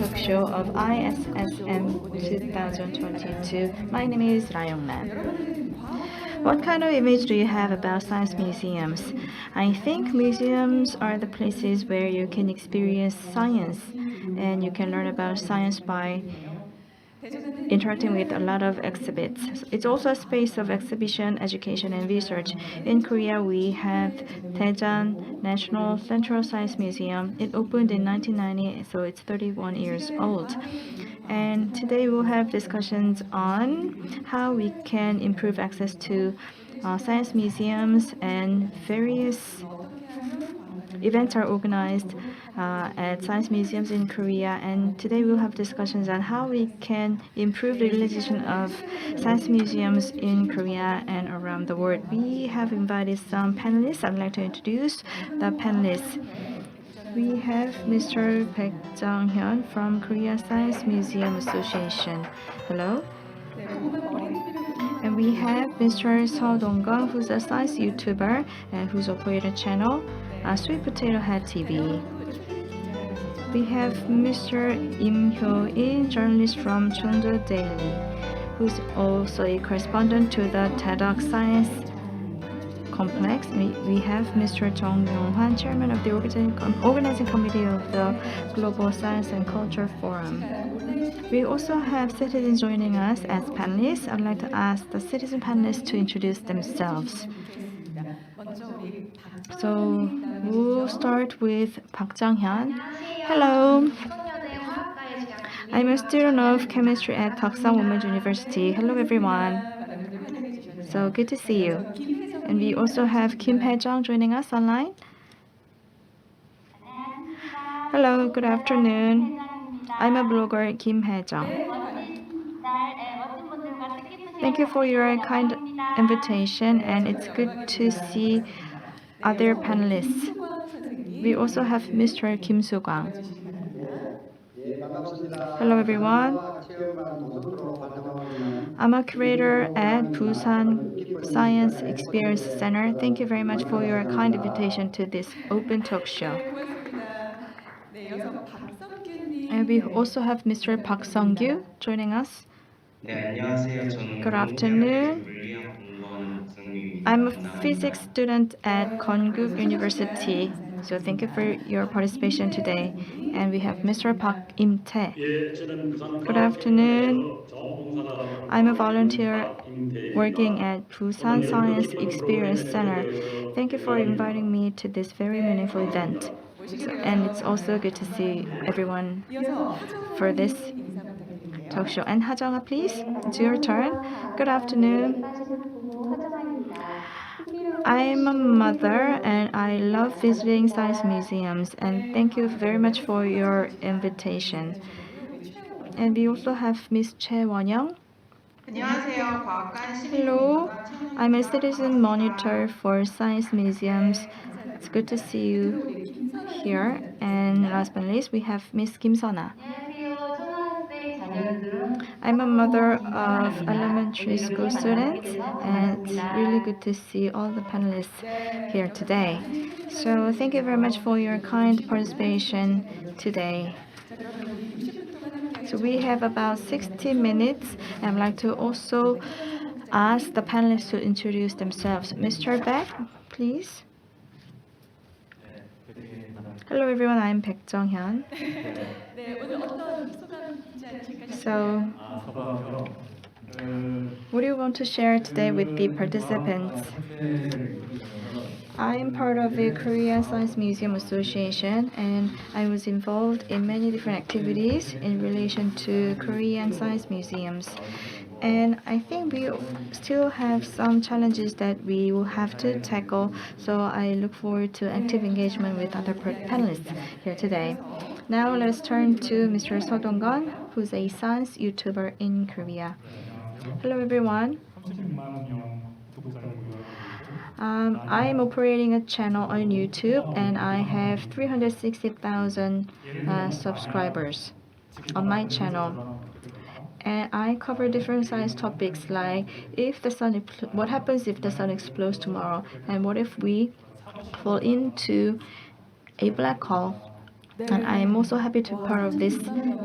talk show of ISSM 2022. My name is Ra Young-man. What kind of image do you have about science museums? I think museums are the places where you can experience science and you can learn about science by interacting with a lot of exhibits. It's also a space of exhibition, education, and research. In Korea, we have Daejeon National Central Science Museum. It opened in 1990, so it's 31 years old. And today we'll have discussions on how we can improve access to science museums, and various events are organized at science museums in Korea, and today we'll have discussions on how we can improve the utilization of science museums in Korea and around the world. We have invited some panelists. I'd like to introduce the panelists. We have Mr. Peck Jeong-hyun from Korea Science Museum Association. Hello. And we have Mr. Sodong, who's a science YouTuber and who's operated a channel, Sweet Potato Head TV. We have Mr. Hyo-in, journalist from Jungdo Daily, who's also a correspondent to the TEDx Science Complex. We have Mr. Chung Yong-hwan, chairman of the organizing committee of the Global Science and Culture Forum. We also have citizens joining us as panelists. I'd like to ask the citizen panelists to introduce themselves. So we'll start with Park Jang-hyun. Hello. I'm a student of chemistry at Busan Women's University. Hello, everyone. So good to see you. And we also have Kim Hae-jung joining us online. Hello, good afternoon. I'm a blogger, Kim Hae-jung. Thank you for your kind invitation, and it's good to see other panelists. We also have Mr. Kim Soo-kwang. Hello, everyone. I'm a curator at Busan Science Experience Center. Thank you very much for your kind invitation to this open talk show. And we also have Mr. Park Sung-gyu joining us. Good afternoon. I'm a physics student at Konkuk University, so thank you for your participation today. And we have Mr. Park Im-tae. Good afternoon. I'm a volunteer working at Busan Science Experience Center. Thank you for inviting me to this very meaningful event. And it's also good to see everyone for this talk show. And Ha-jung, please, it's your turn. Good afternoon. I'm a mother and I love visiting science museums, and thank you very much for your invitation. And we also have Miss Choi Won-young. Hello, I'm a citizen monitor for science museums. It's good to see you here. And last but not least, we have Miss Kim Sona. I'm a mother of elementary school students, and it's really good to see all the panelists here today. So thank you very much for your kind participation today. So we have about 60 minutes, and I'd like to also ask the panelists to introduce themselves. Mr. Baek, please. Hello everyone, I'm Baek Jeong-hyun. So, what do you want to share today with the participants? I'm part of the Korea Science Museum Association, and I was involved in many different activities in relation to Korean science museums. And I think we still have some challenges that we will have to tackle, so I look forward to active engagement with other panelists here today. Now let's turn to Mr. Sodong, who's a science YouTuber in Korea. Hello everyone. I'm operating a channel on YouTube, and I have 360,000 subscribers on my channel. And I cover different science topics like what happens if the sun explodes tomorrow, and what if we fall into a black hole, And I'm also happy to be part of this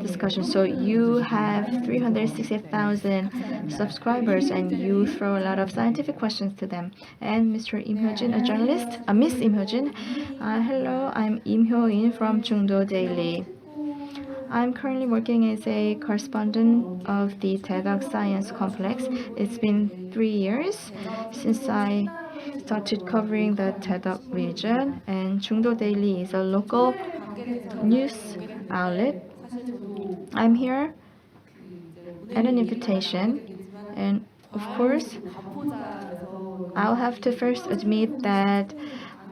discussion. So you have 360,000 subscribers and you throw a lot of scientific questions to them. And Mr. Im Hyo-jin, a journalist, Miss Im Hyo-jin. Hello, I'm Im Hyo-in from Jungdo Daily. I'm currently working as a correspondent of the TEDx Science Complex. It's been 3 years since I started covering the TEDx region, and Jungdo Daily is a local news outlet. I'm here at an invitation, and of course, I'll have to first admit that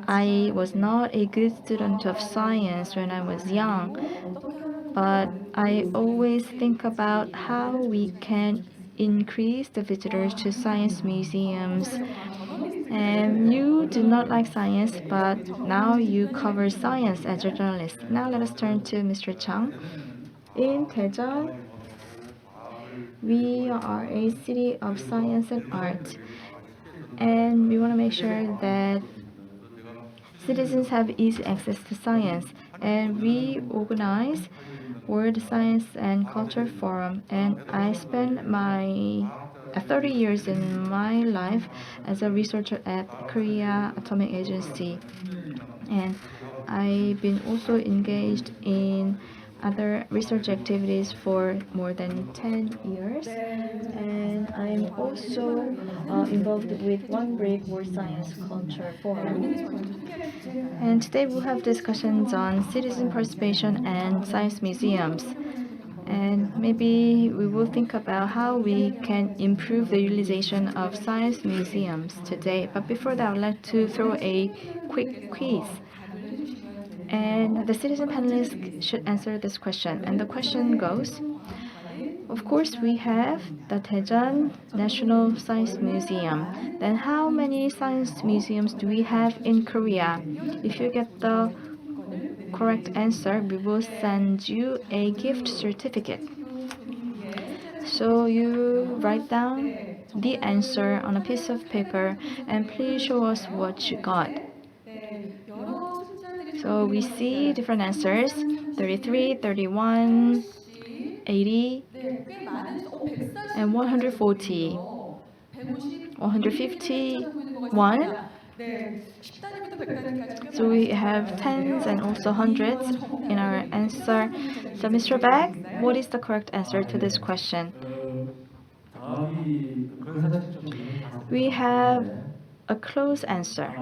I was not a good student of science when I was young, but I always think about how we can increase the visitors to science museums. And you do not like science, but now you cover science as a journalist. Now let us turn to Mr. Chung. In Daejeon, we are a city of science and art, and we want to make sure that citizens have easy access to science. And we organize World Science and Culture Forum, and I spent my 30 years in my life as a researcher at Korea Atomic Agency, and I've been also engaged in other research activities for more than 10 years, and I'm also involved with One Break World Science Culture Forum. And today we'll have discussions on citizen participation and science museums. And maybe we will think about how we can improve the utilization of science museums today. But before that, I would like to throw a quick quiz. And the citizen panelists should answer this question. And the question goes, of course, we have the Daejeon National Science Museum. Then how many science museums do we have in Korea? If you get the correct answer, we will send you a gift certificate. So you write down the answer on a piece of paper and please show us what you got. So we see different answers, 33, 31, 80, and 140, 151. So we have tens and also hundreds in our answer. So Mr. Baek, what is the correct answer to this question? We have a close answer.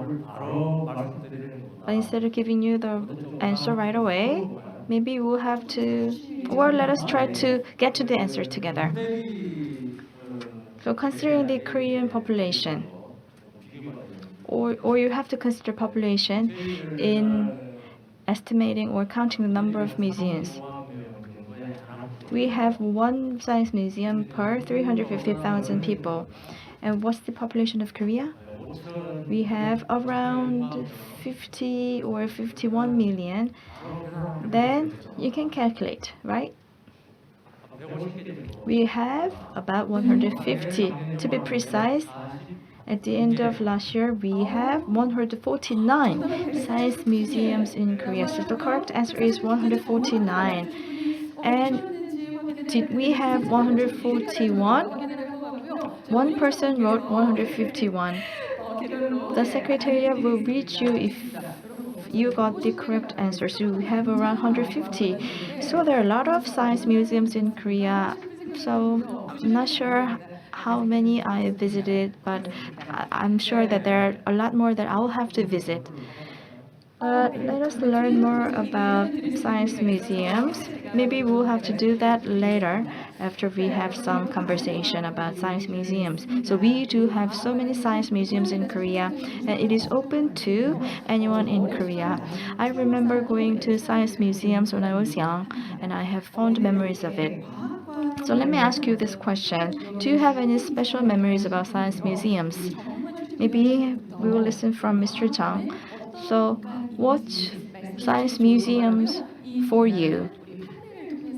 But instead of giving you the answer right away, maybe we'll have to, or let us try to get to the answer together. So considering the Korean population, or you have to consider population in estimating or counting the number of museums. We have one science museum per 350,000 people. And what's the population of Korea? We have around 50 or 51 million. Then you can calculate, right? We have about 150. To be precise, at the end of last year, we have 149 science museums in Korea. So the correct answer is 149. And did we have 141? One person wrote 151. The secretariat will reach you if you got the correct answer. So we have around 150. So there are a lot of science museums in Korea. So I'm not sure how many I visited, but I'm sure that there are a lot more that I will have to visit. But let us learn more about science museums. Maybe we'll have to do that later after we have some conversation about science museums. So we do have so many science museums in Korea, and it is open to anyone in Korea. I remember going to science museums when I was young, and I have fond memories of it. So let me ask you this question. Do you have any special memories about science museums? Maybe we will listen from Mr. Chung. So, what science museums for you?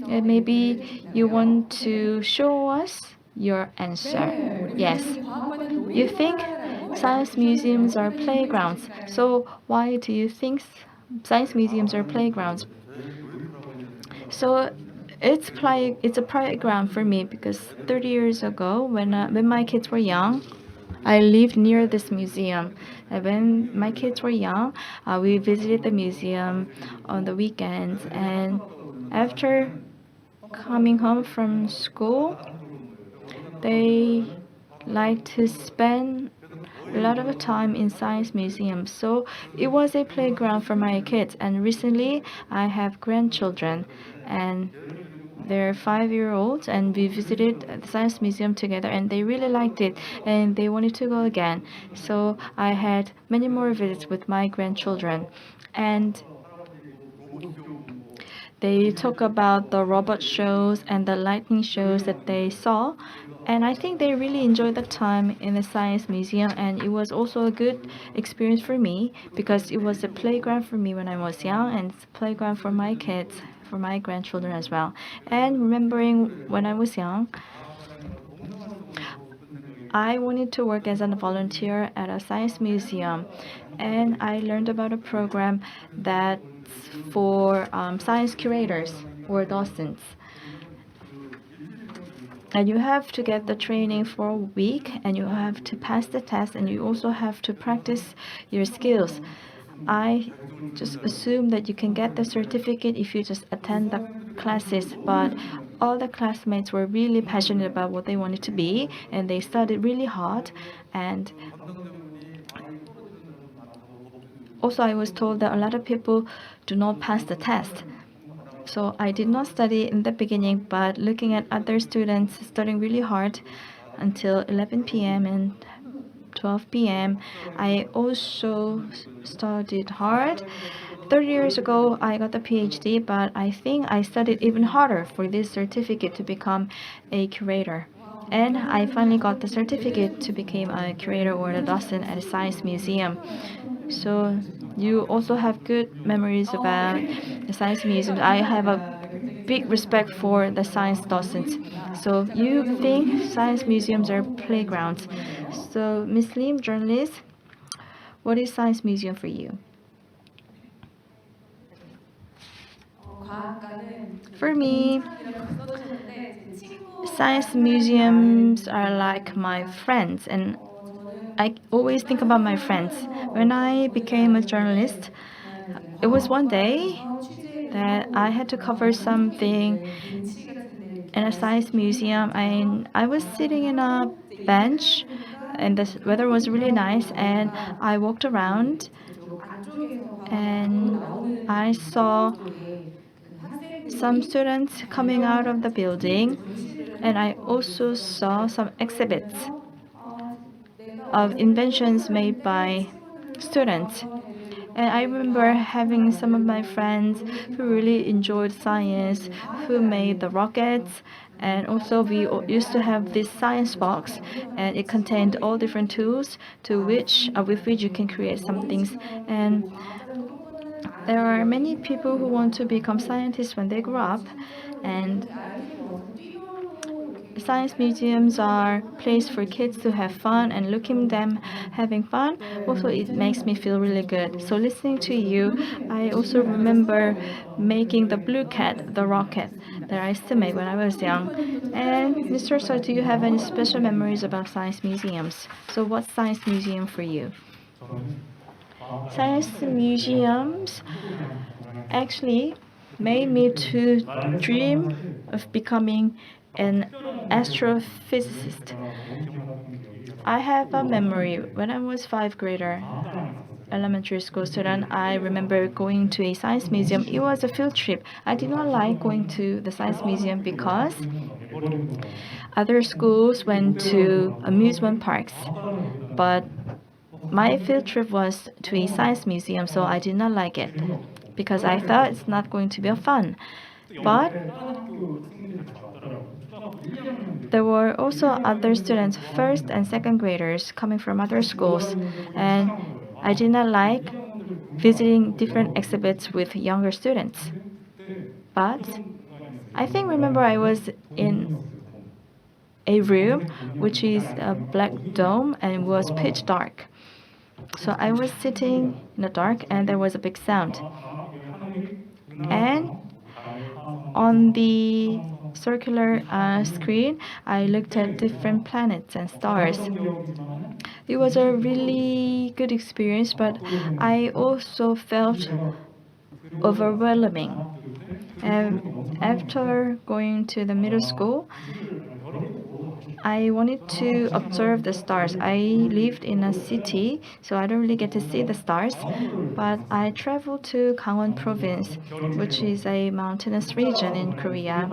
And maybe you want to show us your answer. Yes. You think science museums are playgrounds. So, why do you think science museums are playgrounds? So it's a playground for me because 30 years ago, when my kids were young, I lived near this museum. And when my kids were young, we visited the museum on the weekends. And after coming home from school, they like to spend a lot of time in science museums. So it was a playground for my kids. And recently, I have grandchildren, and they're 5 year olds, and we visited the science museum together, and they really liked it, and they wanted to go again. So I had many more visits with my grandchildren, and they talk about the robot shows and the lightning shows that they saw. And I think they really enjoyed the time in the science museum, and it was also a good experience for me because it was a playground for me when I was young, and it's a playground for my kids, for my grandchildren as well. And remembering when I was young, I wanted to work as a volunteer at a science museum, and I learned about a program that's for science curators or docents. And you have to get the training for a week, and you have to pass the test, and you also have to practice your skills. I just assume that you can get the certificate if you just attend the classes, but all the classmates were really passionate about what they wanted to be, and they studied really hard. And also, I was told that a lot of people do not pass the test. So I did not study in the beginning, but looking at other students studying really hard until 11 p.m. and 12 p.m., I also studied hard. 30 years ago, I got the PhD, but I think I studied even harder for this certificate to become a curator. And I finally got the certificate to become a curator or a docent at a science museum. So you also have good memories about the science museums. I have a big respect for the science docents. So you think science museums are playgrounds. So Miss Lim, journalist, what is science museum for you? For me, science museums are like my friends, and I always think about my friends. When I became a journalist, it was one day that I had to cover something in a science museum, and I was sitting in a bench, and the weather was really nice, and I walked around, and I saw some students coming out of the building, and I also saw some exhibits of inventions made by students. And I remember having some of my friends who really enjoyed science, who made the rockets. And also, we used to have this science box, and it contained all different tools with which you can create some things. And there are many people who want to become scientists when they grow up, and science museums are places for kids to have fun, and looking them having fun also it makes me feel really good. So listening to you, I also remember making the blue cat, the rocket that I used to make when I was young. And Mr. So, do you have any special memories about science museums? So what's science museum for you? Science museums actually made me to dream of becoming an astrophysicist. I have a memory when I was 5th grader, elementary school student. I remember going to a science museum. It was a field trip. I did not like going to the science museum because other schools went to amusement parks, but my field trip was to a science museum, so I did not like it because I thought it's not going to be a fun. But there were also other students, 1st and 2nd graders, coming from other schools, and I did not like visiting different exhibits with younger students. But I think remember I was in a room which is a black dome and it was pitch dark. So I was sitting in the dark and there was a big sound. And On the circular screen, I looked at different planets and stars. It was a really good experience, but I also felt overwhelming. After going to the middle school, I wanted to observe the stars. I lived in a city, so I don't really get to see the stars. But I traveled to Gangwon province, which is a mountainous region in Korea.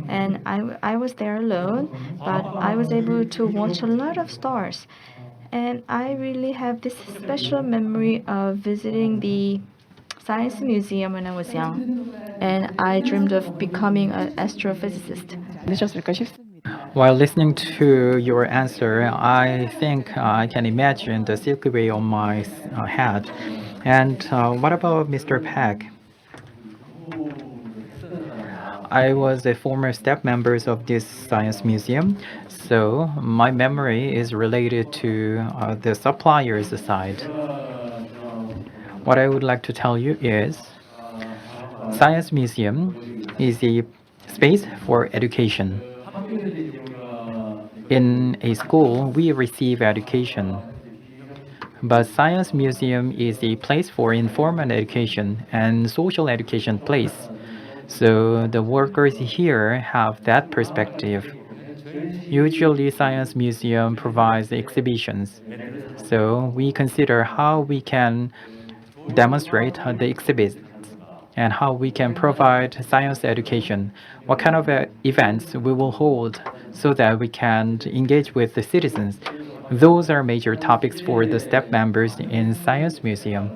And I was there alone, but I was able to watch a lot of stars. And I really have this special memory of visiting the Science Museum when I was young. And I dreamed of becoming an astrophysicist. While listening to your answer, I think I can imagine the Silky Way on my head. And what about Mr. Peck? I was a former staff member of this science museum, so my memory is related to the suppliers side. What I would like to tell you is Science Museum is a space for education. In a school, we receive education, but Science Museum is a place for informal education and social education place. So the workers here have that perspective. Usually, Science Museum provides exhibitions. So we consider how we can demonstrate the exhibits and how we can provide science education, what kind of events we will hold so that we can engage with the citizens. Those are major topics for the staff members in Science Museum.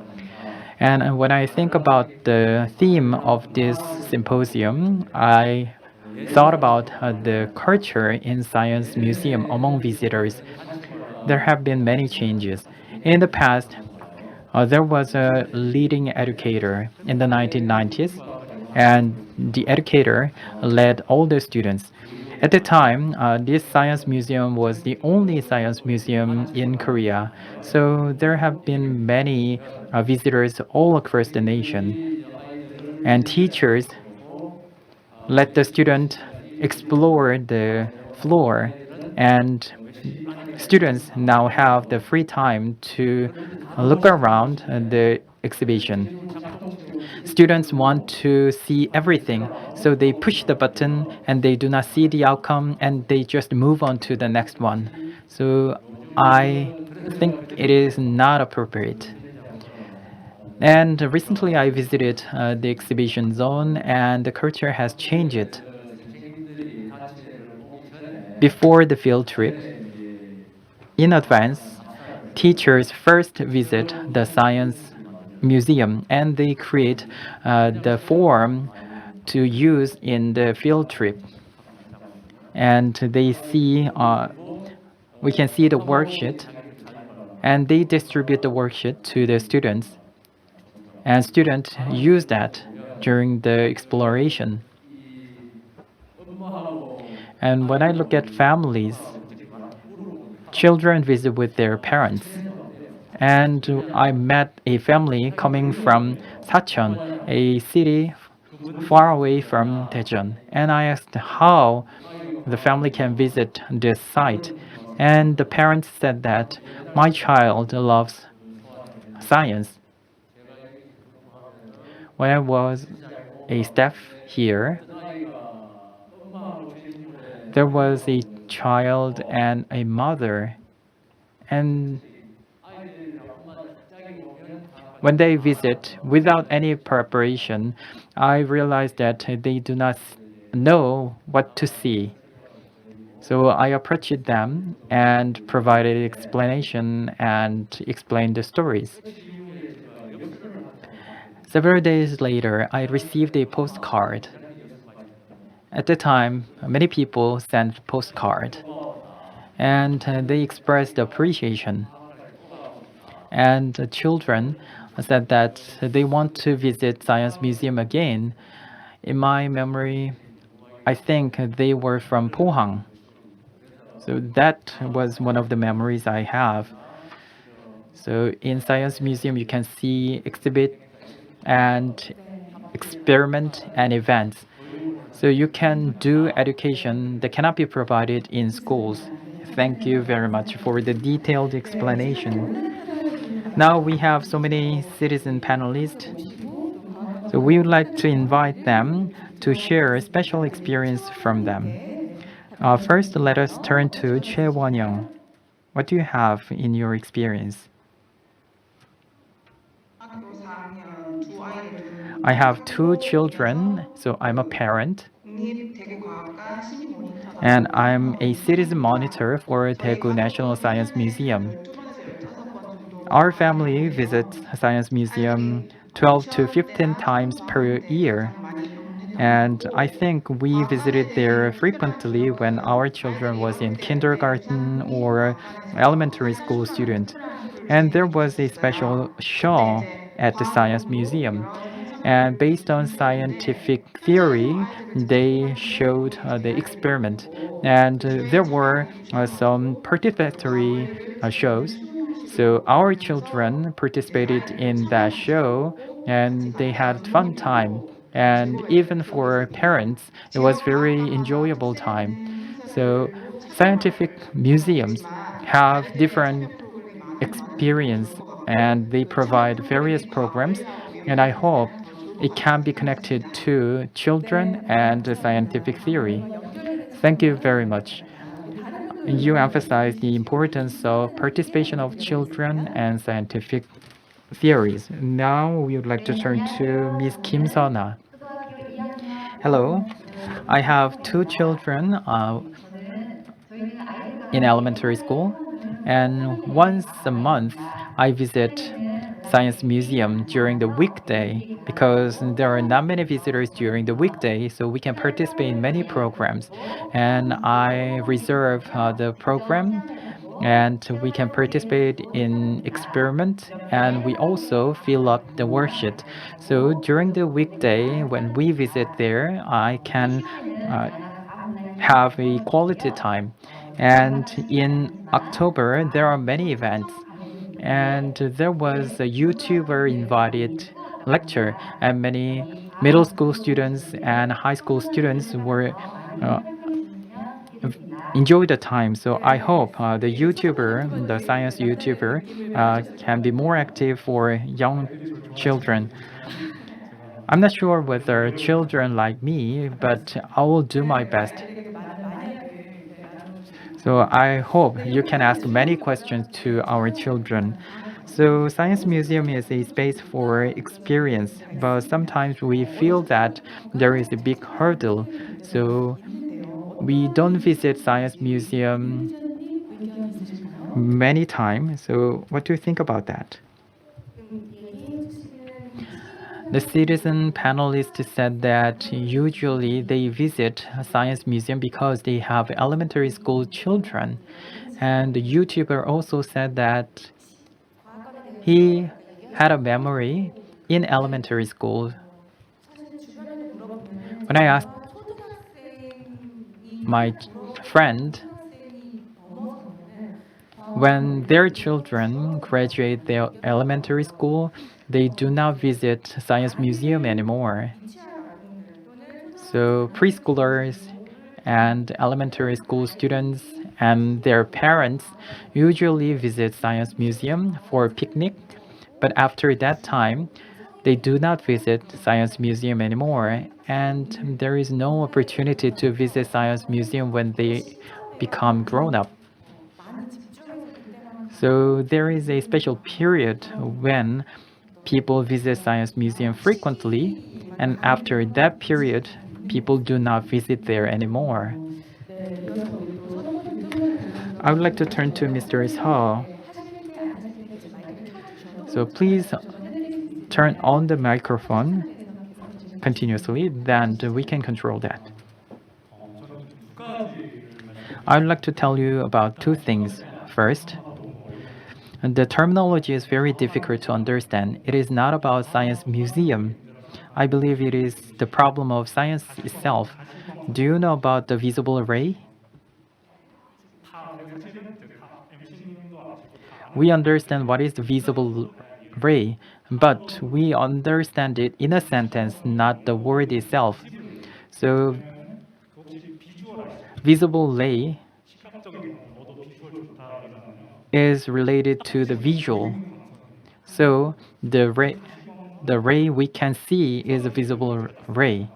And when I think about the theme of this symposium, I thought about the culture in Science Museum among visitors. There have been many changes. In the past, there was a leading educator in the 1990s, and the educator led all the students. At the time, this science museum was the only science museum in Korea, so there have been many visitors all across the nation. And teachers let the student explore the floor, and students now have the free time to look around the exhibition. Students want to see everything, so they push the button and they do not see the outcome and they just move on to the next one. So I think it is not appropriate. And recently I visited the exhibition zone and the culture has changed. Before the field trip, in advance, teachers first visit the science museum and they create the form to use in the field trip. And we can see the worksheet, and they distribute the worksheet to the students. And students use that during the exploration. And when I look at families, children visit with their parents. And I met a family coming from Sacheon, a city far away from Daejeon. And I asked how the family can visit this site. And the parents said that my child loves science. When I was a staff here, there was a child and a mother. And when they visit without any preparation, I realized that they do not know what to see. So I approached them and provided explanation and explained the stories. Several days later, I received a postcard. At the time, many people sent postcard and they expressed appreciation. And the children said that they want to visit Science Museum again. In my memory, I think they were from Pohang. So that was one of the memories I have. So in Science Museum, you can see exhibit and experiment and events. So you can do education that cannot be provided in schools. Thank you very much for the detailed explanation. Now we have so many citizen panelists. So we would like to invite them to share a special experience from them. First, let us turn to Choi Won-young. What do you have in your experience? I have two children, so I'm a parent. And I'm a citizen monitor for Daegu National Science Museum. Our family visits Science Museum 12 to 15 times per year. And I think we visited there frequently when our children was in kindergarten or elementary school student. And there was a special show at the Science Museum. And based on scientific theory, they showed the experiment. And there were some participatory shows. So our children participated in that show and they had fun time. And even for parents, it was very enjoyable time. So scientific museums have different experience and they provide various programs and I hope it can be connected to children and scientific theory. Thank you very much. You emphasize the importance of participation of children and scientific theories. Now we would like to turn to Ms. Kim Sona. Hello. I have two children in elementary school, and once a month I visit Science Museum during the weekday because there are not many visitors during the weekday, so we can participate in many programs. And I reserve the program and we can participate in experiment and we also fill up the worksheet. So during the weekday when we visit there, I can have a quality time. And in October, there are many events. And there was a YouTuber invited lecture, and many middle school students and high school students were uh, enjoy the time. So I hope the YouTuber, the science YouTuber, can be more active for young children. I'm not sure whether children like me, but I will do my best. So I hope you can ask many questions to our children. So Science Museum is a space for experience, but sometimes we feel that there is a big hurdle. So we don't visit Science Museum many times. So what do you think about that? The citizen panelists said that usually they visit a science museum because they have elementary school children. And the YouTuber also said that he had a memory in elementary school. When I asked my friend, when their children graduate their elementary school, they do not visit science museum anymore. So preschoolers and elementary school students and their parents usually visit science museum for picnic, but after that time, they do not visit science museum anymore, and there is no opportunity to visit science museum when they become grown up. So there is a special period when people visit science museum frequently, and after that period, people do not visit there anymore. I would like to turn to Mr. Ishao. So please turn on the microphone continuously, then we can control that. I would like to tell you about two things. First, the terminology is very difficult to understand. It is not about science museum. I believe it is the problem of science itself. Do you know about the visible ray? We understand what is the visible ray, but we understand it in a sentence, not the word itself. So visible ray is related to the visual. So the ray we can see is a visible ray.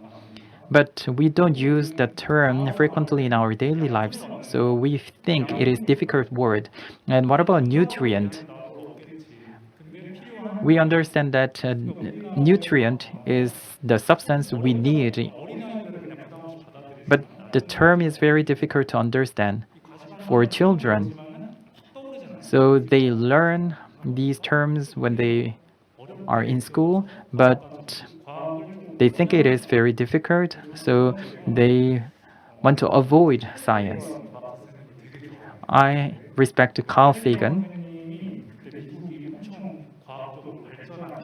But we don't use that term frequently in our daily lives, so we think it is difficult word. And what about nutrient? We understand that nutrient is the substance we need, but the term is very difficult to understand for children. So they learn these terms when they are in school, but they think it is very difficult, so they want to avoid science. I respect Carl Sagan,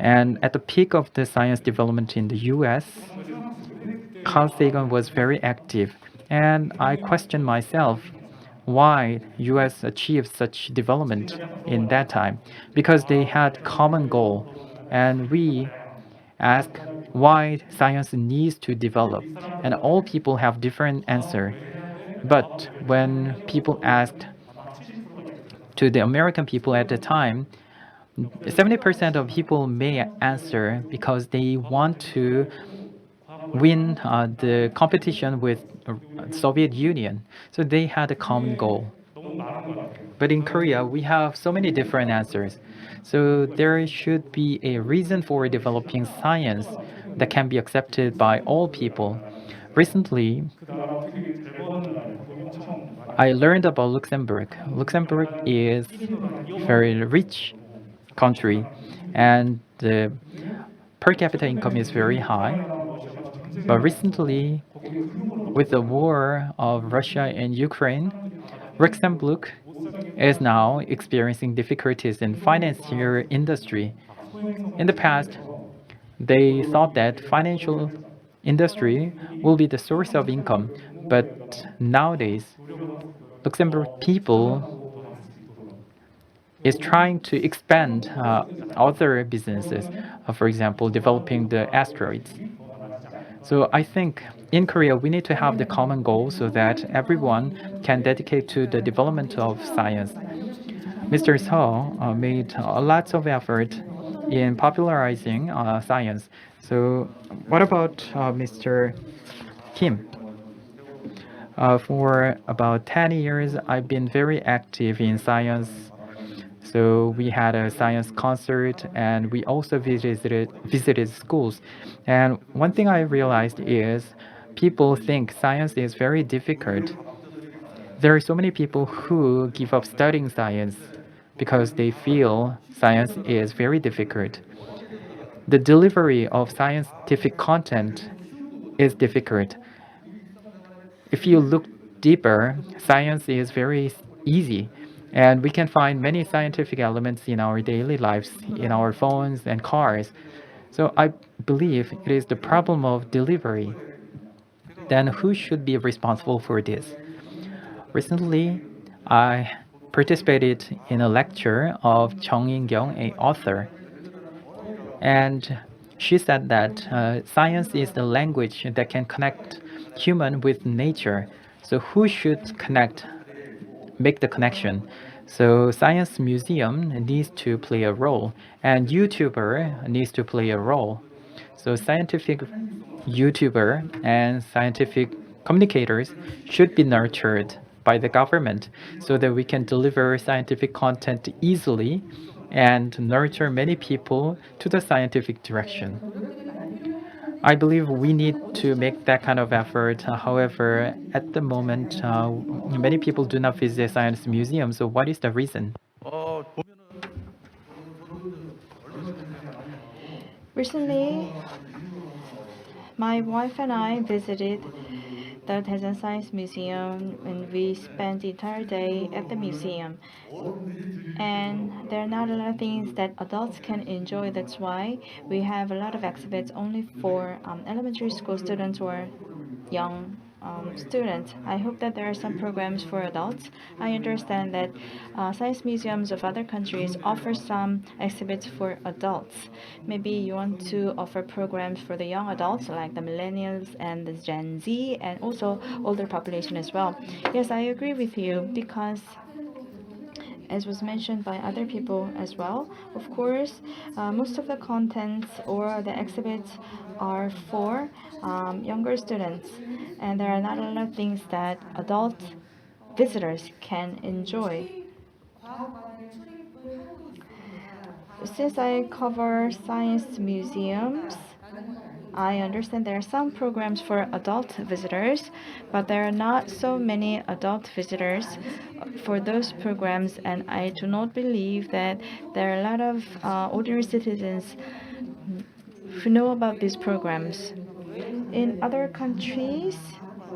and at the peak of the science development in the US, Carl Sagan was very active, and I question myself why US achieved such development in that time, because they had common goal, and we ask why science needs to develop, and all people have different answer. But when people asked to the American people at the time, 70% of people may answer because they want to win the competition with Soviet Union. So they had a common goal. But in Korea, we have so many different answers. So there should be a reason for developing science that can be accepted by all people. Recently, I learned about Luxembourg. Luxembourg is very rich country, and the per capita income is very high. But recently, with the war of Russia and Ukraine, Luxembourg is now experiencing difficulties in financial industry. In the past, they thought that financial industry will be the source of income, but nowadays, Luxembourg people is trying to expand other businesses, for example, developing the asteroids. So I think in Korea, we need to have the common goal so that everyone can dedicate to the development of science. Mr. Seo made lots of effort in popularizing science. So what about Mr. Kim? For about 10 years, I've been very active in science. So we had a science concert, and we also visited schools. And one thing I realized is people think science is very difficult. There are so many people who give up studying science because they feel science is very difficult. The delivery of scientific content is difficult. If you look deeper, science is very easy, and we can find many scientific elements in our daily lives, in our phones and cars. So I believe it is the problem of delivery. Then who should be responsible for this? Recently, I participated in a lecture of Chung In, a author, and she said that science is the language that can connect human with nature. So who should make the connection? So science museum needs to play a role, and YouTuber needs to play a role. So scientific YouTuber and scientific communicators should be nurtured by the government so that we can deliver scientific content easily and nurture many people to the scientific direction. I believe we need to make that kind of effort. However, at the moment, many people do not visit science museums. So what is the reason? Recently, my wife and I visited the Daejeon Science Museum, and we spent the entire day at the museum. And there are not a lot of things that adults can enjoy. That's why we have a lot of exhibits only for elementary school students or young students. I hope that there are some programs for adults. I understand that science museums of other countries offer some exhibits for adults. Maybe you want to offer programs for the young adults, like the millennials and the Gen Z, and also older population as well. Yes, I agree with you because as was mentioned by other people as well. Of course, most of the contents or the exhibits are for younger students, and there are not a lot of things that adult visitors can enjoy. Since I cover science museums, I understand there are some programs for adult visitors, but there are not so many adult visitors for those programs, and I do not believe that there are a lot of ordinary citizens who know about these programs. In other countries,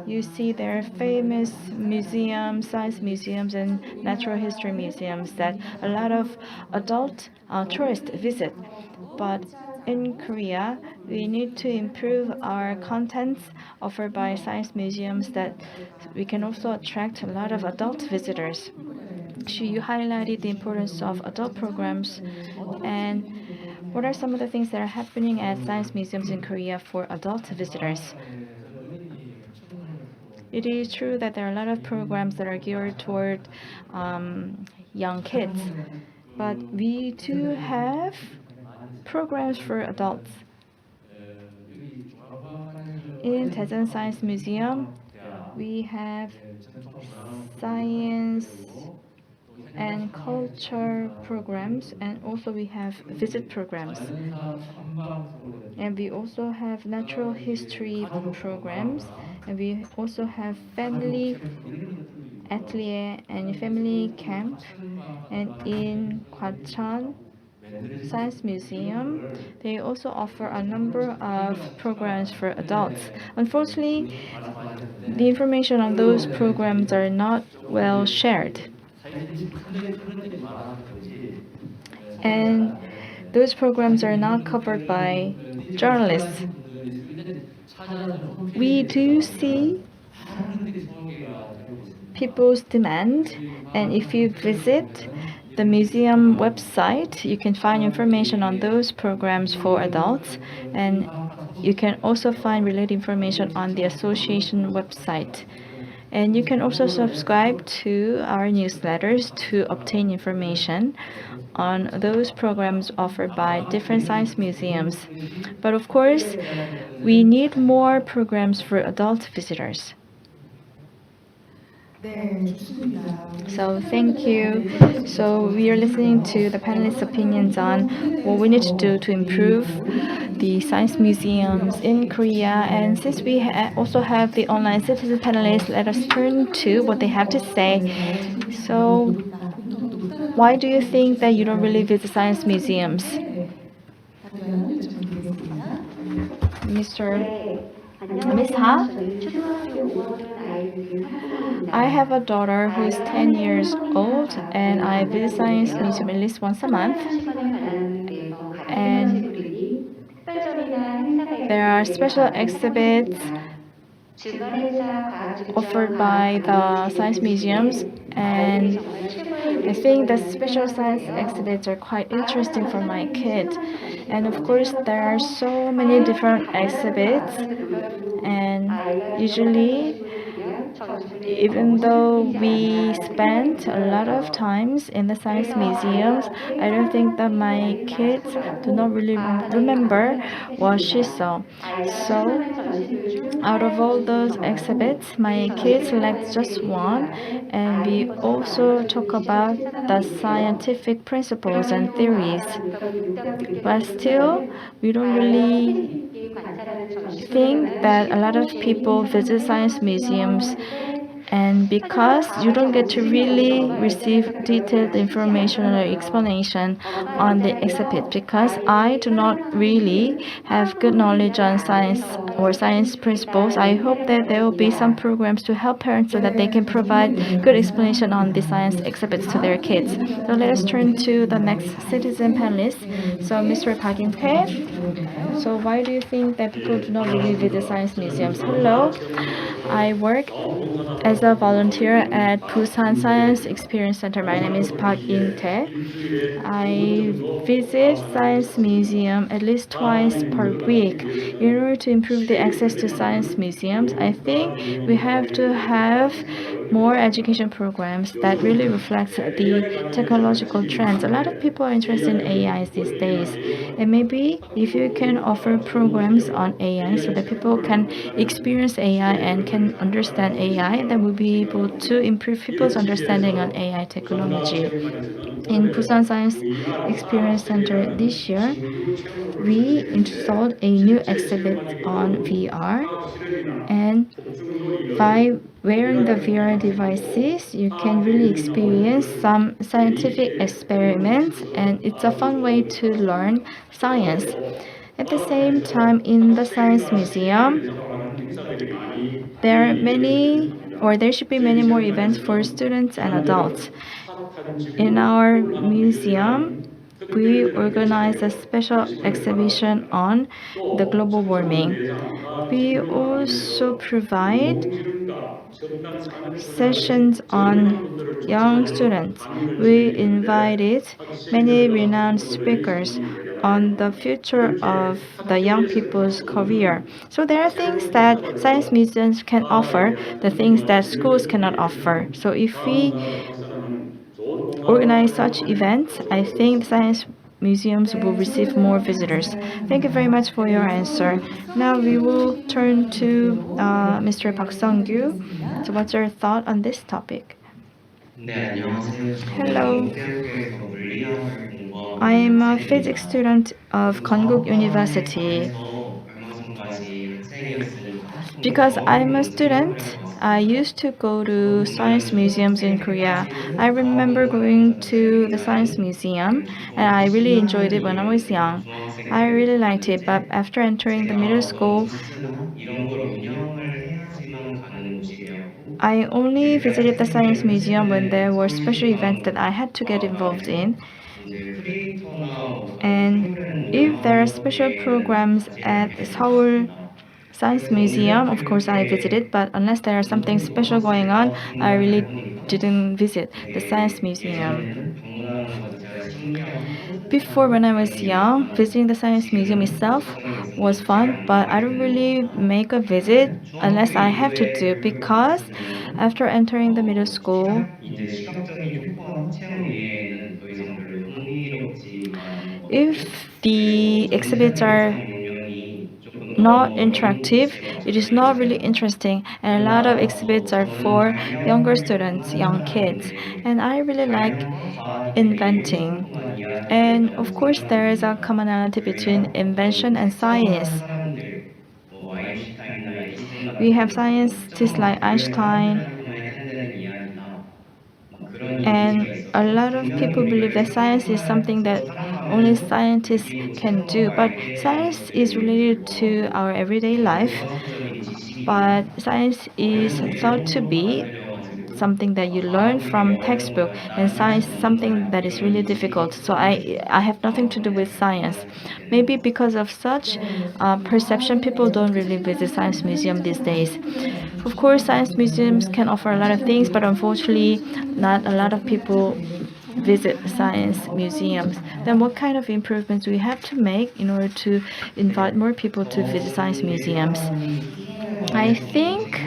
you see there are famous museums, science museums, and natural history museums that a lot of adult tourists visit. But in Korea, we need to improve our contents offered by science museums that we can also attract a lot of adult visitors. So you highlighted the importance of adult programs, and what are some of the things that are happening at science museums in Korea for adult visitors? It is true that there are a lot of programs that are geared toward young kids, but we do have programs for adults. In Daejeon Science Museum, we have science and culture programs, and also we have visit programs. And we also have natural history programs, and we also have family atelier and family camp. And in Gwacheon Science Museum, they also offer a number of programs for adults. Unfortunately, the information on those programs are not well shared. And those programs are not covered by journalists. We do see people's demand, and if you visit the museum website, you can find information on those programs for adults, and you can also find related information on the association website. And you can also subscribe to our newsletters to obtain information on those programs offered by different science museums. But of course, we need more programs for adult visitors. So thank you. So we are listening to the panelists' opinions on what we need to do to improve the science museums in Korea. And since we also have the online citizen panelists, let us turn to what they have to say. So why do you think that you don't really visit science museums? Mr. Miss Ha? I have a daughter who is 10 years old, and I visit science museum at least once a month. And there are special exhibits offered by the science museums, and I think the special science exhibits are quite interesting for my kid. And of course, there are so many different exhibits, and usually, even though we spend a lot of times in the science museums, I don't think that my kids do not really remember what she saw. So, out of all those exhibits, my kids select just one, and we also talk about the scientific principles and theories. But still, we don't really think that a lot of people visit science museums, and because you don't get to really receive detailed information or explanation on the exhibit, because I do not really have good knowledge on science or science principles, I hope that there will be some programs to help parents so that they can provide good explanation on the science exhibits to their kids. So let us turn to the next citizen panelist. So Mr. Park In-tae, so why do you think that people do not really visit science museums? Hello, I work as a volunteer at Busan Science Experience Center. My name is Park In-tae. I visit science museum at least twice per week. In order to improve the access to science museums, I think we have to have more education programs that really reflect the technological trends. A lot of people are interested in AIs these days. And maybe if you can offer programs on AI so that people can experience AI and can understand AI, then we'll be able to improve people's understanding on AI technology. In Busan Science Experience Center this year, we installed a new exhibit on VR, and by wearing the VR devices, you can really experience some scientific experiments, and it's a fun way to learn science. At the same time, in the Science Museum, there are many, or there should be many more events for students and adults. In our museum, we organize a special exhibition on the global warming. We also provide sessions on young students. We invited many renowned speakers on the future of the young people's career. So there are things that science museums can offer, the things that schools cannot offer. So if we organize such events, I think science museums will receive more visitors. Thank you very much for your answer. Now we will turn to Mr. Park Sung-gyu. So what's your thought on this topic? 네, 안녕하세요. 저는 Hello. 연구대학교에서 물리학을 공부하고 있는 I'm a physics 셀입니다. student of Konkuk 다음에 University. 반에서 얼마 전까지 학생이었으니까 좀 더 Because I'm a 경험을 공유를 할 student, 것 I 같습니다. used to go to 저도 science 관련해서 museums in 학생 Korea. 생활 I 중 remember 과학을 going 하면서 to the science 세미나를 museum and I 중학교 really enjoyed 10년 it when I was 이후였던 young. 중학생 I 때를 really liked it, but 다녔는데 after entering the middle 제가 어떤 school, 부스나 이런 걸 운영을 해야지만 가는 곳이 되었고 I only 이제 visited the 대학생 science 되는 museum when 세대 there were special events that 서울신광 I had to get involved in. 이제 크리에이터나 어떤 And 생물의 if there are 모양 special 외에는 programs 아직은 at 계속 Seoul 봤습니다. Science 그래서 오늘 Museum, of course, I 이렇게 visited, but unless there is something 인턴도 special going 학생, on, I 생각을 really 해보니까 didn't visit the science 되게 museum. 예전에는 방문하는 것 자체가 신기하고 Before, when 뿌듯한 I was young, 경험이었지만 visiting the science museum 지금은 itself 어떤 것은 was 솔직히 fun, 안 but I 가게 don't 되는 것 really 같아요. make a visit 왜냐면 중학교 unless I have to 이후에 do 교육을 because 받았을 때는 after entering the middle school, 이제 시각적인 효과 체험 이외에는 더 이상 별로 흥미롭지가 않은 것 if 같고 the 그리고 exhibits 전자의 are 영상 용량이 조금 not 너무 어린 interactive, 곳에 it is 맞춰져 not really 있어요. interesting, and a lot of 게다가 exhibits are 저는 for younger 발명 students, 활동하는 young kids, 사람인데 and I really like 발명과 되게 inventing. 일맥상통한 이야기들을 And 많이 of course, there is a 생각합니다. commonality between 그러면 invention 어떤 and 특정한 science. 사람들, 뭐 아인슈타인이나 에디슨 We have 같은 scientists 특정한 like 부류의 Einstein, 사람들한테만 해당되는 이야기나 막 그런 이미지가 and a 있어서 lot of 분명히 people 우리가 believe that science is 일상생활에서 something that only 살아가면서 scientists 느끼고 can do. 체험하고 But 알게 되는 science is 것들임에도 related to 불구하고 our everyday 너무 life. 고전적인 But 지식이나 science is 어려운 thought to 용어로 be 받아들여가지고 something that you learn 알아보기 from 어려운 textbook, 건 and 난 할 science 수 is 없는 something 거야. that is 이런 really 인식이 difficult. So 생겨서 I have nothing to do with science. Maybe because of such perception, people don't really visit science museum these days. Of course, science museums can offer a lot of things, but unfortunately, not a lot of people visit science museums. Then what kind of improvements do we have to make in order to invite more people to visit science museums? I think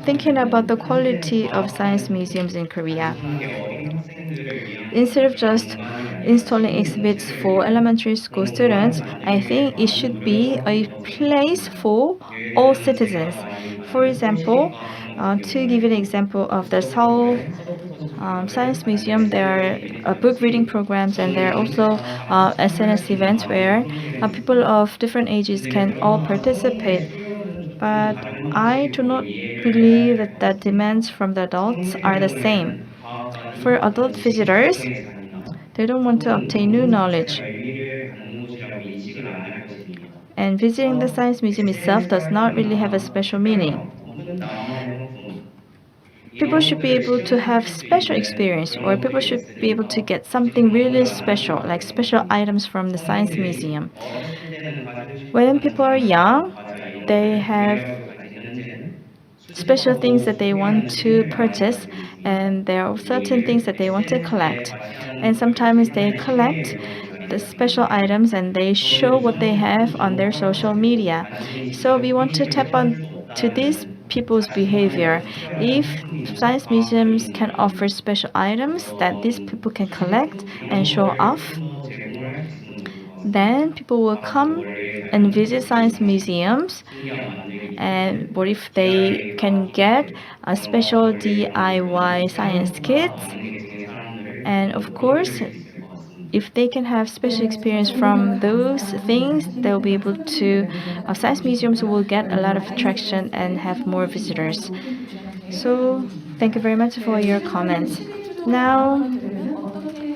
thinking about the quality of science museums in Korea, 단순하게 어린 학생들을 위한 instead of 그런 just 공간이 아니라 installing 좋은 exhibits 전체를 for elementary school 그런 공간을 students, I 만들기 위해서 think it 많은 should be 노력을 a 한다고 place 생각합니다. for 예를 all 들면 citizens. 제가 많이 For 가는 example, 서울시립과 학원 to 같은 give you an 경우에도 example of the 국적 Seoul 프로그램서부터 전교를 Science 다양한 Museum, there SNS를 are book reading 개발했지 programs, and there are 구성원들은 also 다 같이 참여할 SNS 수 있는 events 아동이 where 형성되어 people 있습니다. of different ages 근데 can all 그러나 participate. 성인의 수요는 But 다른 I do 방식이고 not 이해를 해야 believe that 될 것 the 같습니다. demands from the adults 성인의 are the same. 경우에는 과학관이 For adult 어떤 지식 visitors, 확장의 장이나 they don't want to 혹은 obtain new 논문 자체를 knowledge. 의미를 갖는 곳이라고 인식을 안 할 것입니다. And visiting the Science Museum itself does not really have a special meaning. People should be able to have special experience, or people should be able to get something really special, like special items from the Science Museum. When people are young, they have special things that they want to purchase, and there are certain things that they want to collect. And sometimes they collect the special items and they show what they have on their social media. So we want to tap on to these people's behavior. If science museums can offer special items that these people can collect and show off, then people will come and visit science museums. And what if they can get a special DIY science kits? And of course, if they can have special experience from those things, they'll be able to, science museums will get a lot of attraction and have more visitors. So thank you very much for your comments. Now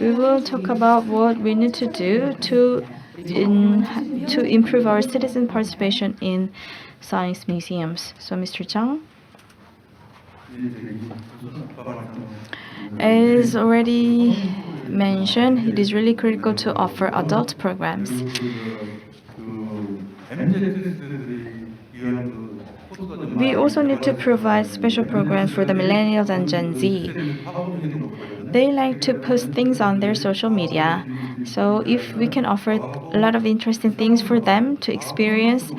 we will talk about what we need to do to improve our citizen participation in science museums. So Mr. Chung. As already mentioned, it is really critical to offer adult programs. We also need to provide special programs for the millennials and Gen Z. They like to post things on their social media. So if we can offer a lot of interesting things for them to experience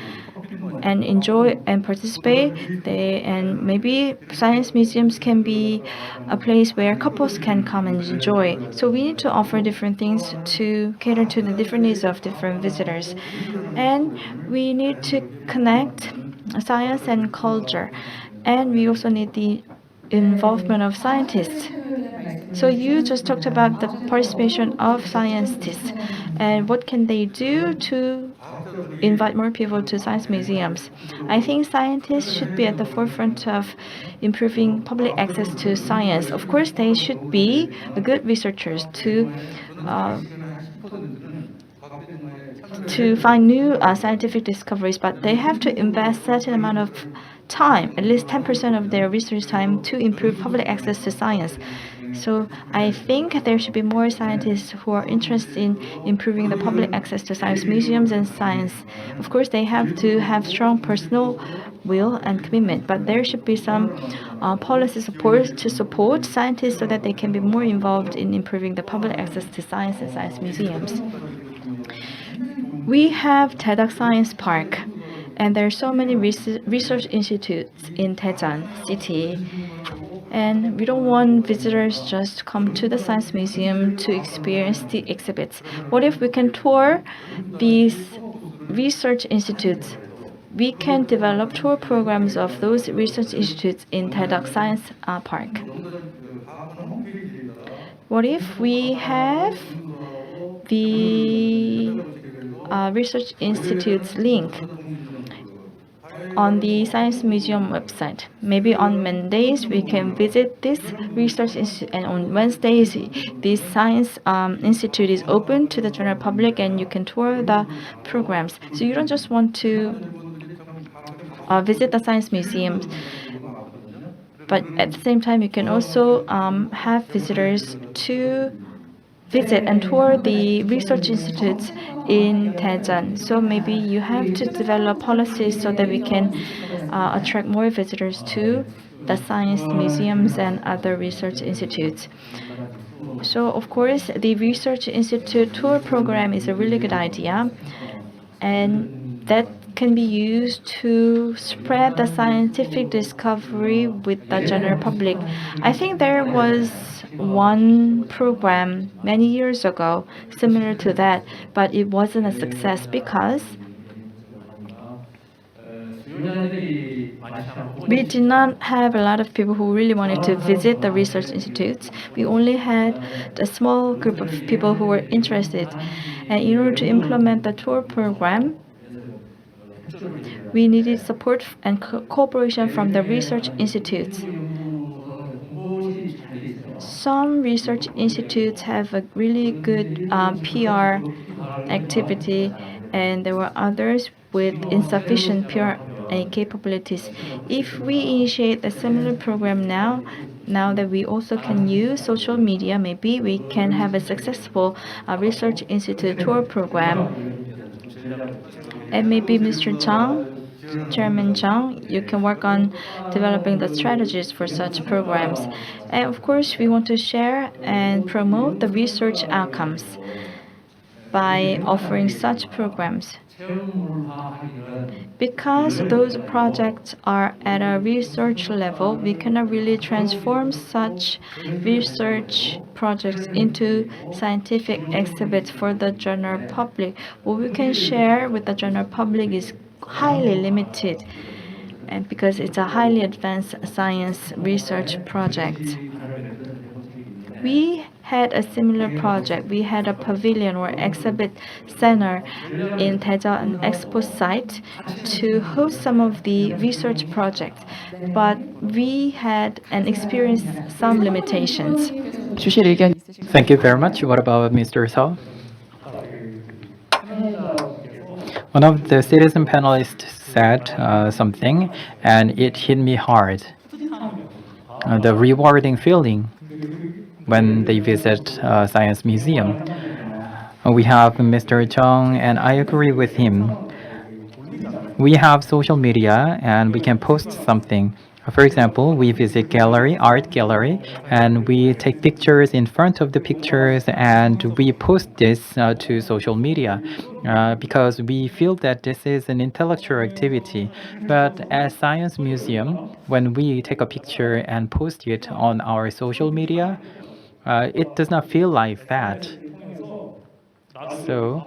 and enjoy and participate, and maybe science museums can be a place where couples can come and enjoy. So we need to offer different things to cater to the different needs of different visitors. And we need to connect science and culture. And we also need the involvement of scientists. So you just talked about the participation of scientists and what can they do to invite more people to science museums. I think scientists should be at the forefront of improving public access to science. Of course, they should be good researchers to find new scientific discoveries, but they have to invest certain amount of time, at least 10% of their research time, to improve public access to science. So I think there should be more scientists who are interested in improving the public access to science museums and science. Of course, they have to have strong personal will and commitment, but there should be some policy support to support scientists so that they can be more involved in improving the public access to science and science museums. We have Daedak Science Park, and there are so many research institutes in Daejeon City. And we don't want visitors just to come to the science museum to experience the exhibits. What if we can tour these research institutes? We can develop tour programs of those research institutes in Daedak Science Park. What if we have the research institute's link on the Science Museum website? Maybe on Mondays we can visit this research institute, and on Wednesdays this Science Institute is open to the general public and you can tour the programs. So you don't just want to visit the Science Museums, but at the same time you can also have visitors to visit and tour the research institutes in Daejeon. So maybe you have to develop policies so that we can attract more visitors to the science museums and other research institutes. So of course, the research institute tour program is a really good idea, and that can be used to spread the scientific discovery with the general public. I think there was one program many years ago similar to that, but it wasn't a success because we did not have a lot of people who really wanted to visit the research institutes. We only had a small group of people who were interested. And in order to implement the tour program, we needed support and cooperation from the research institutes. Some research institutes have a really good PR activity, and there were others with insufficient PR capabilities. If we initiate a similar program now that we also can use social media, maybe we can have a successful research institute tour program. And maybe Mr. Chung, Chairman Chung, you can work on developing the strategies for such programs. And of course, we want to share and promote the research outcomes by offering such programs. Because those projects are at a research level, we cannot really transform such research projects into scientific exhibits for the general public. What we can share with the general public is highly limited, and because it's a highly advanced science research project. We had a similar project. We had a pavilion or exhibit center in Daejeon Expo site to host some of the research projects, but we had and experienced some limitations. 주실 의견 Thank you very much. What about Mr. Seo? One of the citizen panelists said something, and it hit me hard. The rewarding feeling when they visit a science museum. We have Mr. Chung, and I agree with him. We have social media, and we can post something. For example, we visit gallery, art gallery, and we take pictures in front of the pictures, and we post this to social media because we feel that this is an intellectual activity. But at science museum, when we take a picture and post it on our social media, it does not feel like that. So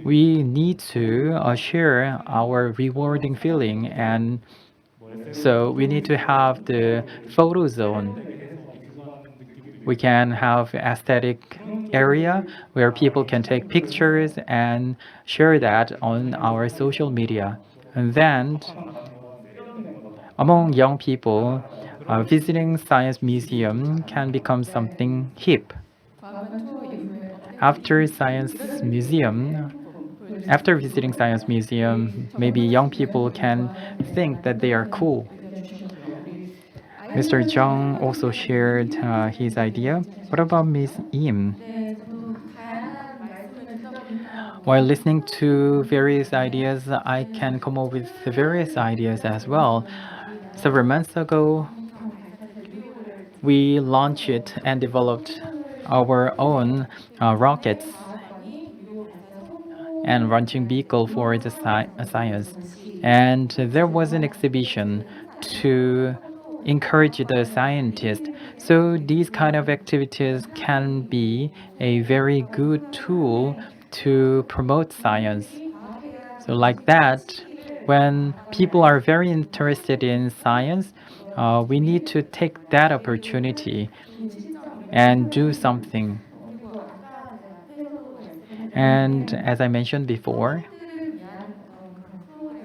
we need to share our rewarding feeling, and so we need to have the photo zone. We can have aesthetic area where people can take pictures and share that on our social media. And then among young people, visiting science museum can become something hip. After science museum, after visiting science museum, maybe young people can think that they are cool. Mr. Jung also shared his idea. What about Ms. Im? While listening to various ideas, I can come up with various ideas as well. Several months ago, we launched and developed our own rockets and launching vehicle for the science. And there was an exhibition to encourage the scientists. So these kind of activities can be a very good tool to promote science. So like that, when people are very interested in science, we need to take that opportunity and do something. And as I mentioned before,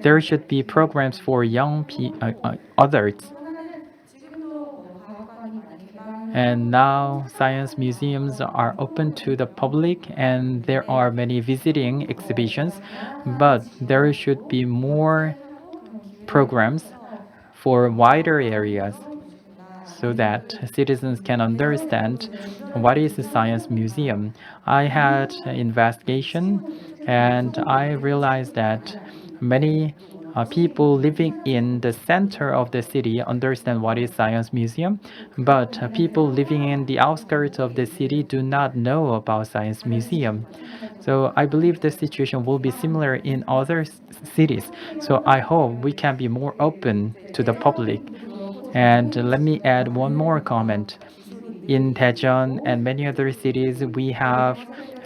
there should be programs for young adults. And now science museums are open to the public, and there are many visiting exhibitions, but there should be more programs for wider areas so that citizens can understand what is a science museum. I had an investigation, and I realized that many people living in the center of the city understand what is science museum, but people living in the outskirts of the city do not know about science museum. So I believe the situation will be similar in other cities. So I hope we can be more open to the public. And let me add one more comment. In Daejeon and many other cities, we have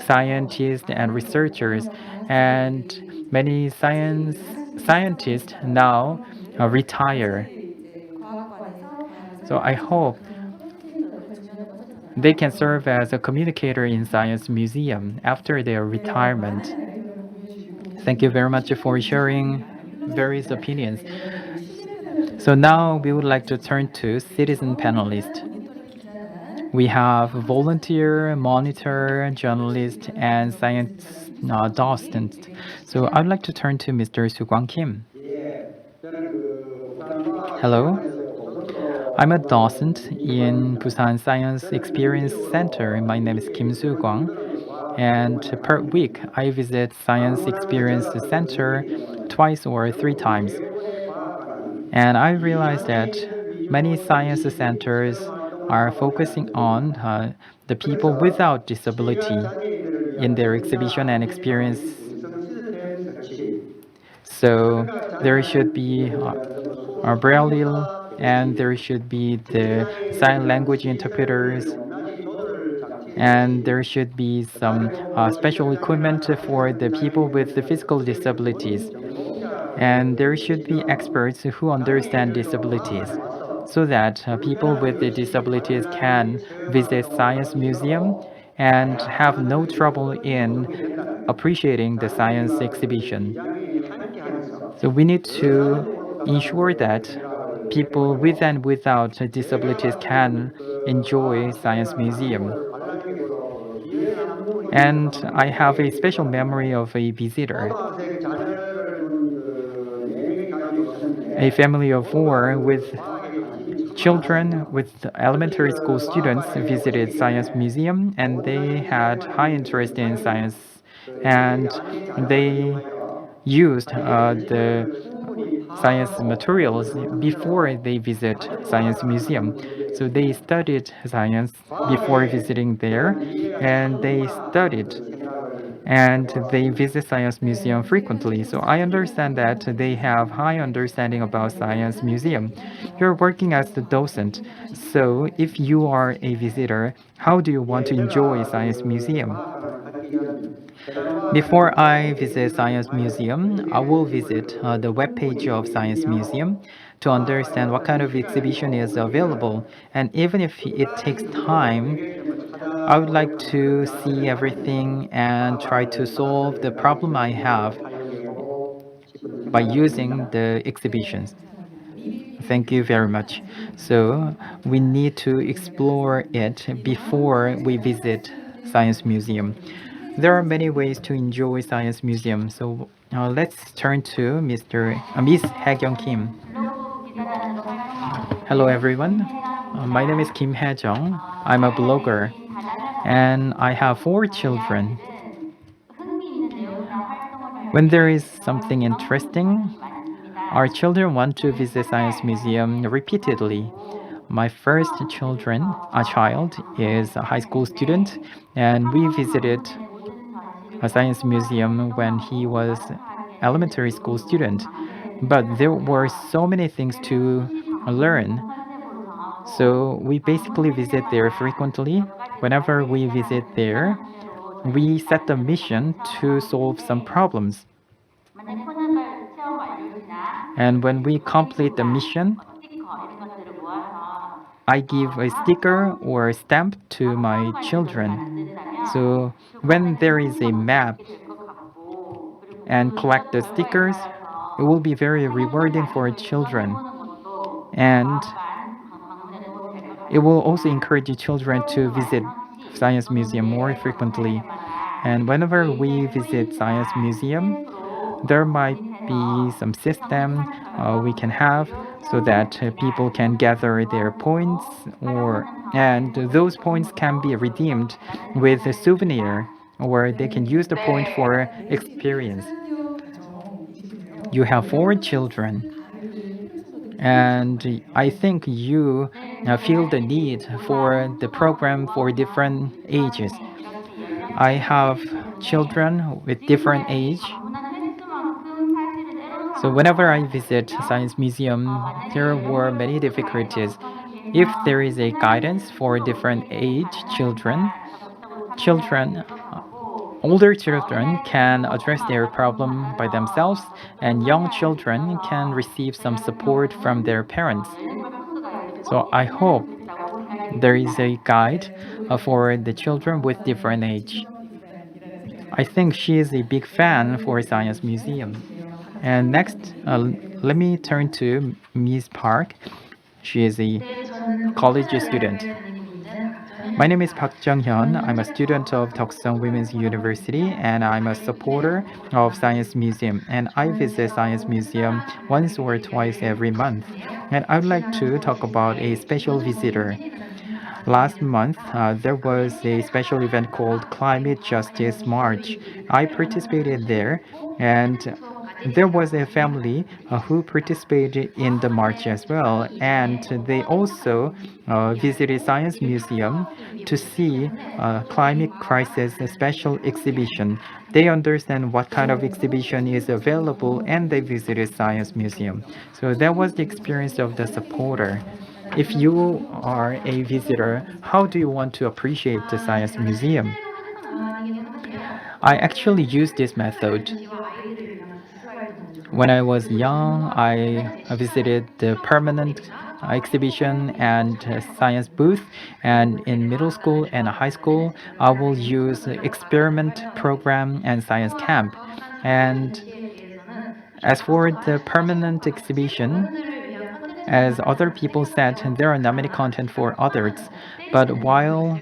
scientists and researchers, and many scientists now retire. So I hope they can serve as a communicator in science museum after their retirement. Thank you very much for sharing various opinions. So now we would like to turn to citizen panelists. We have volunteer, monitor, journalist, and docent. So I'd like to turn to Mr. Soo-kwang Kim. Hello. I'm a docent in Busan Science Experience Center. My name is Kim Soo-kwang. And per week, I visit Science Experience Center twice or three times. And I realized that many science centers are focusing on the people without disability in their exhibition and experience. So there should be Braille, and there should be the sign language interpreters, and there should be some special equipment for the people with the physical disabilities. And there should be experts who understand disabilities so that people with the disabilities can visit science museum and have no trouble in appreciating the science exhibition. So we need to ensure that people with and without disabilities can enjoy science museum. And I have a special memory of a visitor. A family of four with children with elementary school students visited science museum, and they had high interest in science, and they used the science materials before they visit science museum. So they studied science before visiting there, and they studied and they visit science museum frequently. So I understand that they have high understanding about science museum. You're working as the docent. So if you are a visitor, how do you want to enjoy science museum? Before I visit Science Museum, I will visit the webpage of Science Museum to understand what kind of exhibition is available. And even if it takes time, I would like to see everything and try to solve the problem I have by using the exhibitions. Thank you very much. So we need to explore it before we visit Science Museum. There are many ways to enjoy Science Museum. So let's turn to Miss Hae-kyung Kim. Hello, everyone. My name is Kim Hae-jung. I'm a blogger, and I have four children. When there is something interesting, our children want to visit Science Museum repeatedly. My first child is a high school student, and we visited a science museum when he was elementary school student. But there were so many things to learn. So we basically visit there frequently. Whenever we visit there, we set a mission to solve some problems. And when we complete the mission, I give a sticker or a stamp to my children. So when there is a map and collect the stickers, it will be very rewarding for children. And it will also encourage children to visit Science Museum more frequently. And whenever we visit Science Museum, there might be some system we can have so that people can gather their points and those points can be redeemed with a souvenir or they can use the point for experience. You have four children, and I think you feel the need for the program for different ages. I have children with different age. So whenever I visit Science Museum, there were many difficulties. If there is a guidance for different age children, older children can address their problem by themselves, and young children can receive some support from their parents. So I hope there is a guide for the children with different age. I think she is a big fan for Science Museum. And next, let me turn to Ms. Park. She is a college student. My name is Junghyun. I'm a student of TalkShow Women's University and I'm a supporter of Science Museum. And I visit Science Museum once or twice every month. And I would like to talk about a special visitor. Last month, there was a special event called Climate Justice March. I participated there, and there was a family who participated in the march as well, and they also visited Science Museum to see climate crisis special exhibition. They understand what kind of exhibition is available, and they visited Science Museum. So that was the experience of the supporter. If you are a visitor, how do you want to appreciate the Science Museum? I actually use this method. When I was young, I visited the permanent exhibition and science booth. And in middle school and high school, I will use experiment program and science camp. And as for the permanent exhibition, as other people said, there are not many content for others. But while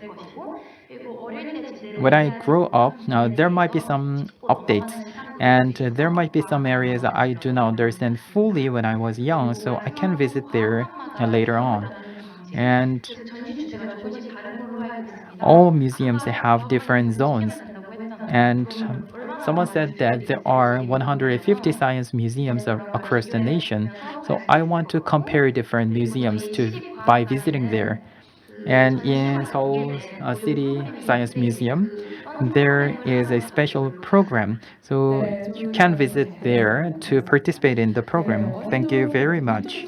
when I grow up, there might be some updates, and there might be some areas I do not understand fully when I was young, so I can visit there later on. And all museums have different zones. And someone said that there are 150 science museums across the nation. So I want to compare different museums to by visiting there. And in Seoul City Science Museum, there is a special program. So you can visit there to participate in the program. Thank you very much.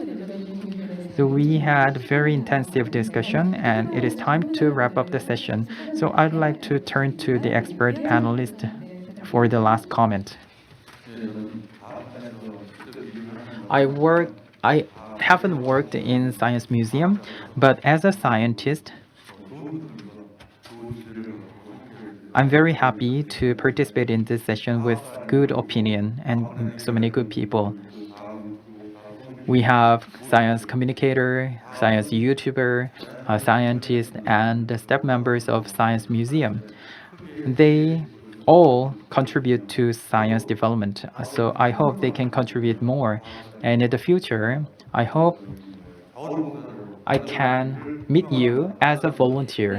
So we had very intensive discussion and it is time to wrap up the session. So I'd like to turn to the expert panelist for the last comment. I haven't worked in science museum, but as a scientist, I'm very happy to participate in this session with good opinion and so many good people. We have science communicator, science YouTuber, scientists, and the staff members of Science Museum. They all contribute to science development. So I hope they can contribute more. And in the future, I hope I can meet you as a volunteer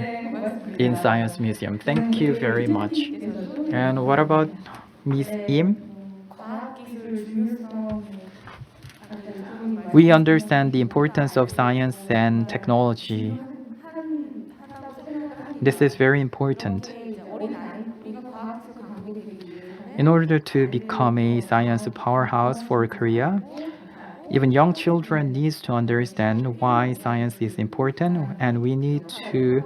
in Science Museum. Thank you very much. And what about Miss Im? We understand the importance of science and technology. This is very important. In order to become a science powerhouse for Korea, even young children need to understand why science is important, and we need to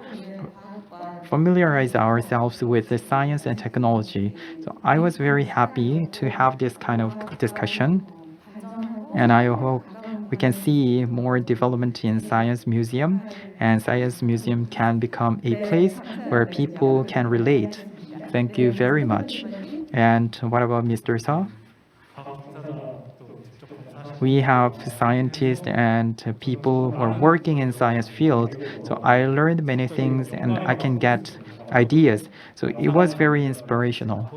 familiarize ourselves with the science and technology. So I was very happy to have this kind of discussion, and I hope we can see more development in Science Museum, and Science Museum can become a place where people can relate. Thank you very much. And what about Mr. Seo? We have scientists and people who are working in science field. So I learned many things and I can get ideas. So it was very inspirational.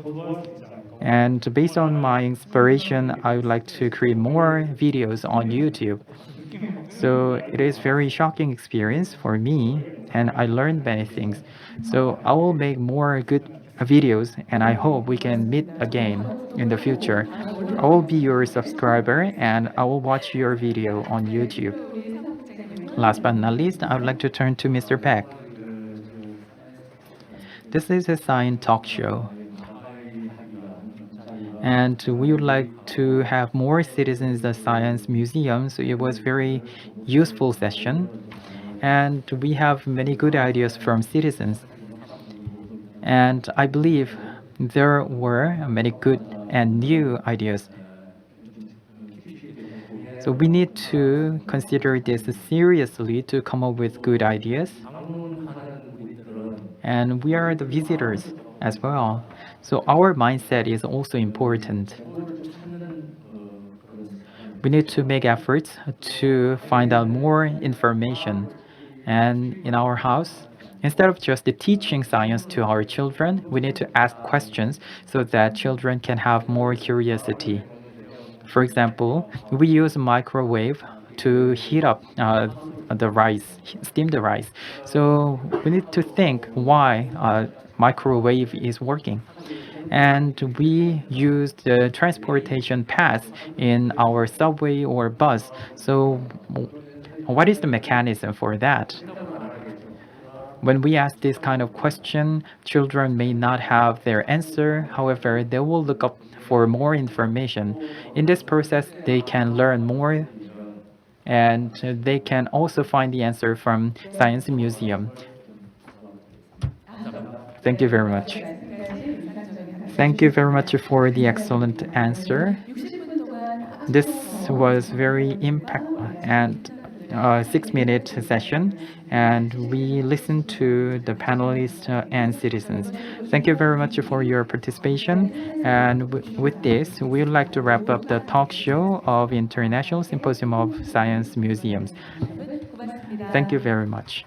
And based on my inspiration, I would like to create more videos on YouTube. So it is very shocking experience for me and I learned many things. So I will make more good videos and I hope we can meet again in the future. I will be your subscriber and I will watch your video on YouTube. Last but not least, I would like to turn to Mr. Peck. This is a science talk show. And we would like to have more citizens at Science Museum, so it was very useful session. And we have many good ideas from citizens. And I believe there were many good and new ideas. So we need to consider this seriously to come up with good ideas. And we are the visitors as well. So our mindset is also important. We need to make efforts to find out more information. And in our house, Instead of just teaching science to our children, we need to ask questions so that children can have more curiosity. For example, we use microwave to heat up the rice, steam the rice. So we need to think why microwave is working. And we use the transportation pass in our subway or bus. So what is the mechanism for that? When we ask this kind of question, children may not have their answer. However, they will look up for more information. In this process, they can learn more and they can also find the answer from Science Museum. Thank you very much. Thank you very much for the excellent answer. This was very impact and 6-minute session, and we listened to the panelists and citizens. Thank you very much for your participation. And with this, we would like to wrap up the talk show of International Symposium of Science Museums. Thank you very much.